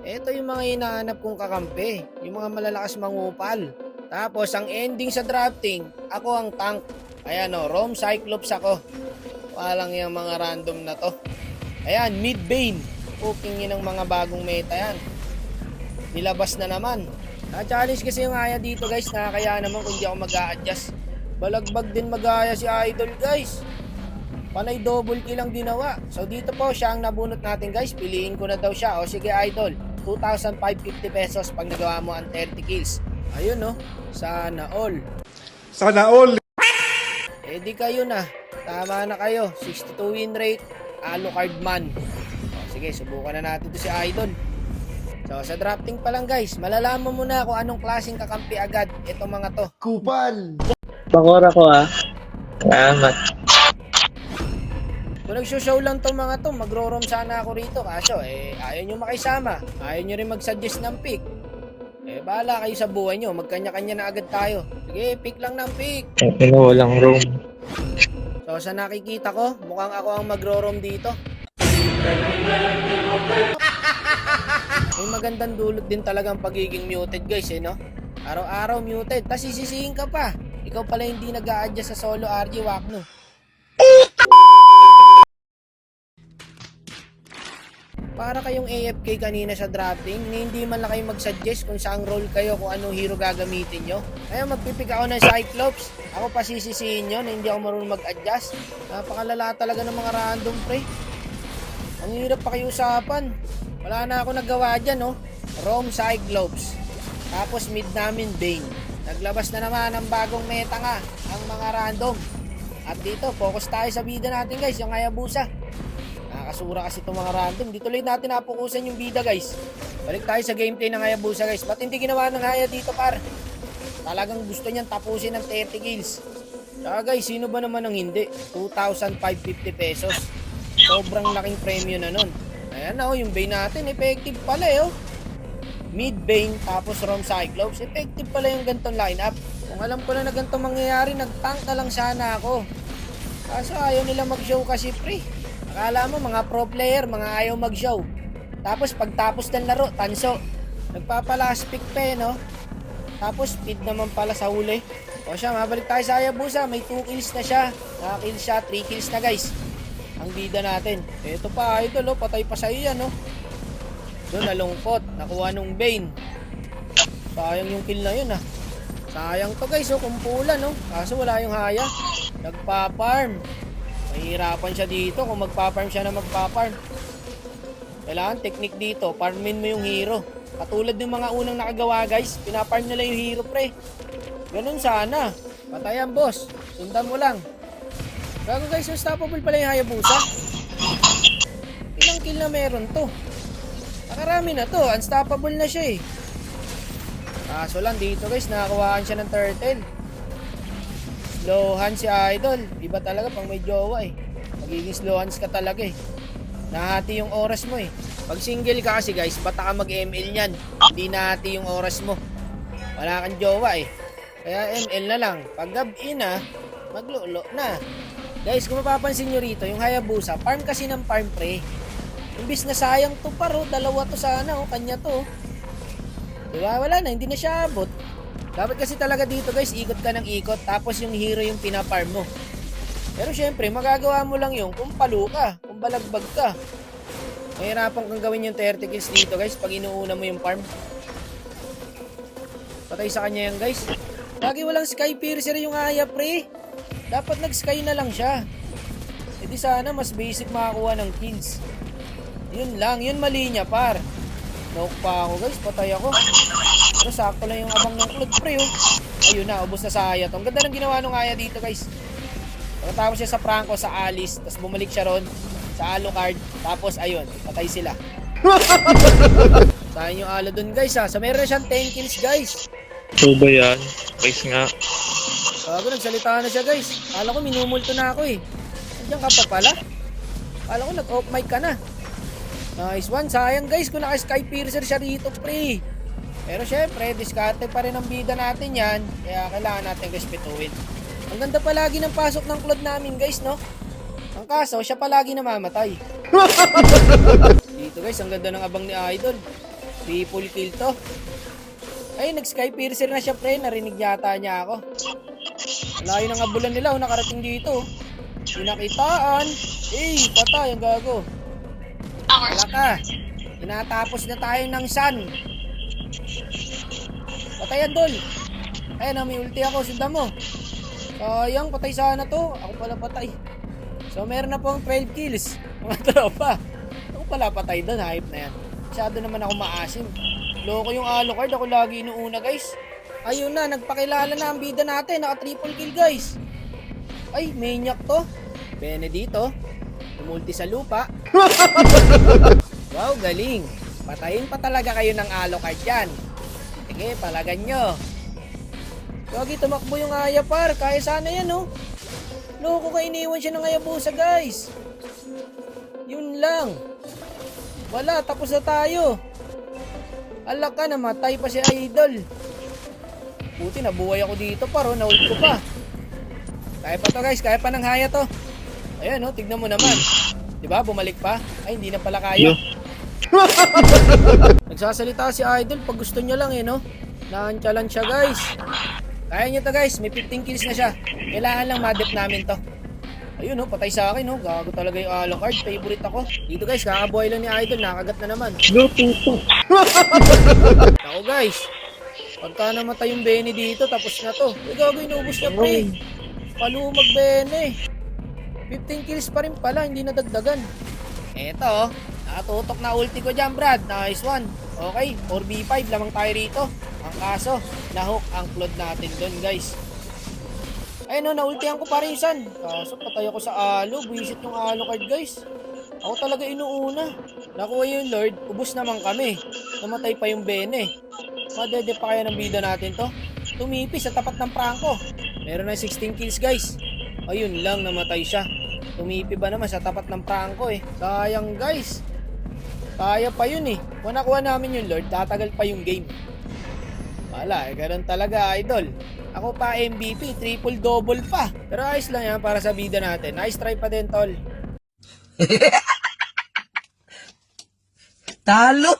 Ito yung mga hinahanap kong kakampi, yung mga malalakas mangupal. Tapos ang ending sa drafting, ako ang tank. Ayan o, Rome Cyclops ako. Walang yung mga random na to. Ayan, Mid Bane. Cooking yun ng mga bagong meta yan. Nilabas na naman. Na-challenge kasi yung Aya dito guys, nakakaya naman kung di ako mag-a-adjust. Balagbag din mag-aya si Idol guys. Panay double kill ang ginawa. So dito po siya ang nabunot natin guys. Piliin ko na daw siya. O sige Idol, 2,550 pesos pag nagawa mo ang 30 kills. Ayun no, sana all. Sana all. Eh di kayo na. Tama na kayo. 62 win rate. Alucard man. O sige, subukan na natin to si Idol. So sa drafting pa lang guys, malalaman mo na kung anong klaseng kakampi agad itong mga to. Kupal. Bakora ko ah. Salamat. Kung nag-show lang tong mga to, magro-roam sana ako rito. Kaso, ayaw nyo makisama. Ayaw nyo rin mag-suggest ng pick. Bahala kayo sa buhay nyo. Magkanya-kanya na agad tayo. Sige, pick lang ng pick. Ano, walang room. So, sa nakikita ko, mukhang ako ang magro-roam dito. May magandang dulot din talagang pagiging muted guys, no? Araw-araw muted. Tapos sisisihin ka pa. Ikaw pala hindi nag-a-adjust sa solo RG Wakno. Para kayong AFK kanina sa drafting, hindi man lang kayo mag-suggest kung saang role kayo, kung anong hero gagamitin nyo. Kaya magpipik ako ng Cyclops. Ako pa sisisihin nyo na hindi ako marunong mag-adjust. Napakalala talaga ng mga random pre. Ang hirap pakiusapan. Wala na ako nagawa dyan, no? Rome Cyclops. Tapos mid namin Bane. Naglabas na naman ng bagong meta nga, ang mga random. At dito, focus tayo sa bida natin guys, yung Hayabusa. Nakakasura kasi itong mga random. Dito ulit natin napukusan yung bida guys. Balik tayo sa gameplay ng Hayabusa guys. Ba't hindi ginawa ng Haya dito par? Talagang gusto niyang tapusin ng 30 kills. Saka guys, sino ba naman ang hindi? 2,550 pesos. Sobrang laking premyo na nun. Ayan na yung Bane natin. Effective pala oh. Mid Bane tapos Rome Cyclops. Effective pala yung gantong lineup. Kung alam ko na gantong mangyayari, nag-tank na lang sana ako. Kaso ayaw nila mag-show kasi pre. Akala mo mga pro player, mga ayaw mag-show. Tapos pagtapos ng laro, tanso. Nagpapalast pick pa no? Tapos speed naman pala sa huli. O siya, mabalik tayo sa Hayabusa. May 2 kills na siya. Nakakill siya, 3 kills na guys. Ang bida natin. Ito pa idol, patay pa sa'yo yan. Doon nalungkot. Nakuha nung Bane. Sayang yung kill na yun Sayang to guys, kumpulan Kaso wala yung Haya. Nagpa-farm. Mahirapan siya dito kung magpa-farm siya na magpa-farm. Kailangan technique dito, farmin mo yung hero. Katulad ng mga unang nakagawa guys, pinafarm nila yung hero pre. Ganun sana. Patayan boss, sundan mo lang. Gago guys, unstoppable pala yung Hayabusa. Ilang kill na meron to? Nakarami na to, unstoppable na siya Kaso lang dito guys, nakakuhaan siya ng turtle. Slow hands si Idol. Iba talaga pang may jowa Magiging slow hands ka talaga Nahati yung oras mo Pag single ka kasi guys, bata ka mag-ML yan. Hindi nahati yung oras mo. Wala kang jowa Kaya ML na lang. Pag gab-in maglulo na. Guys, kung mapapansin nyo rito, yung Hayabusa, farm kasi ng farm pre. Imbis na sayang to paro, dalawa to sana kanya to. Diba? Wala na, hindi na siya abot. Dapat kasi talaga dito guys, ikot ka ng ikot, tapos yung hero yung pinaparm mo. Pero syempre, magagawa mo lang yung kung palo ka, kung balagbag ka. Mahirapan kang gawin yung 30 kills dito guys, pag inuuna mo yung farm. Patay sa kanya yan guys. Lagi walang Sky Piercer yung Aya pre. Dapat nag-sky na lang siya. E di sana mas basic makakuha ng kills. Yun lang, yun mali niya par. Knock pa ako guys, patay ako. Pero sakto lang yung abang ng Claude pre Ayun na, ubos na sa Aya to. Ang ganda ng ginawa ng Aya dito guys. Pagkatapos siya sa Franco, sa Alice, tapos bumalik siya ron sa Alucard, tapos ayun, patay sila. Sayang yung alo dun guys So meron na siyang 10 kills guys. So ba yan? Guys nga. Bago nagsalita na siya guys. Kala ko minumulto na ako Andiyan ka pa pala. Kala ko nag-off mic ka na. Nice one. Sayang guys kung naka-Sky Piercer siya rito pre. Pero syempre, diskarte pa rin ang bida natin yan. Kaya kailangan natin respetuhin. Ang ganda palagi ng pasok ng Claude namin guys no. Ang kaso, siya palagi namamatay. Dito guys, ang ganda ng abang ni Idol. Triple kill to. Ay, nag-sky piercer na siya, pre. Narinig yata niya ako. Layo ng abulan nila, nakarating dito. Pinakitaan. Eh, patay, ang gago. Wala ka. Tinatapos na tayo ng sun. Patay yan, Dol. Ayun, may ulti ako. Sundan mo. Sayang, patay sana to. Ako pala patay. So, meron na pong 12 kills. Mga tropa. Ako pala patay doon. Hype na yan. Masyado naman ako maasim. Loko yung Alucard. Ako lagi inuuna, guys. Ayun na, nagpakilala na ang bida natin. Naka triple kill, guys. Ay, maniac to. Benedito. Tumulti sa lupa. Wow, galing. Patayin pa talaga kayo ng Alucard yan. Sige, palagan nyo. Gagi, tumakbo yung Ayapar. Kaya sana yan, oh. Loko ka, iniwan siya ng Ayabusa, guys. Yun lang. Wala, tapos na tayo. Alak ka, namatay pa si Idol. Buti, nabuhay ako dito, paro. Nault ko pa. Kaya pa to, guys. Kaya pa ng haya to. Ayan, oh. Tignan mo naman. Diba? Bumalik pa. Ay, hindi na pala kaya. Nagsasalita si Idol pag gusto niya lang, eh, no? Naan-challenge siya, guys. Kaya niya to, guys. May 15 kills na siya. Kailangan lang ma-dep namin to. Ayun, no? Patay sa akin, no? Gago talaga yung Alucard. Favorite ako. Dito, guys. Kakabuhay lang ni Idol. Nakagat na naman. Ako, guys. Pagka namatay yung Benny dito, tapos na to. Eh, gago, inubos na, pre. Palumag, Benny. 15 kills pa rin pala. Hindi nadagdagan. Eto, oh. Nakatutok na ulti ko dyan, Brad. Nice one. Okay, 4v5. Lamang tayo rito. Ang kaso, nahook ang flood natin doon, guys. Ayun, no, naultihan ko pa rin, San. Kaso, patay ako sa alo. Buisit yung Alucard, guys. Ako talaga inuuna. Nakuha yung Lord. Ubus naman kami. Namatay pa yung Bene. Madede pa kaya ng bida natin to? Tumipis sa tapat ng prangko. Meron na 16 kills, guys. Ayun lang, namatay siya. Tumipi ba naman sa tapat ng prangko, eh. Sayang, guys. Kaya pa yun, eh. Kung nakuha namin yung Lord, tatagal pa yung game. Wala, eh. Ganun talaga, Idol. Ako pa MVP, triple-double pa. Pero ayos lang yan para sa bida natin. Nice try pa din, tol. Talo!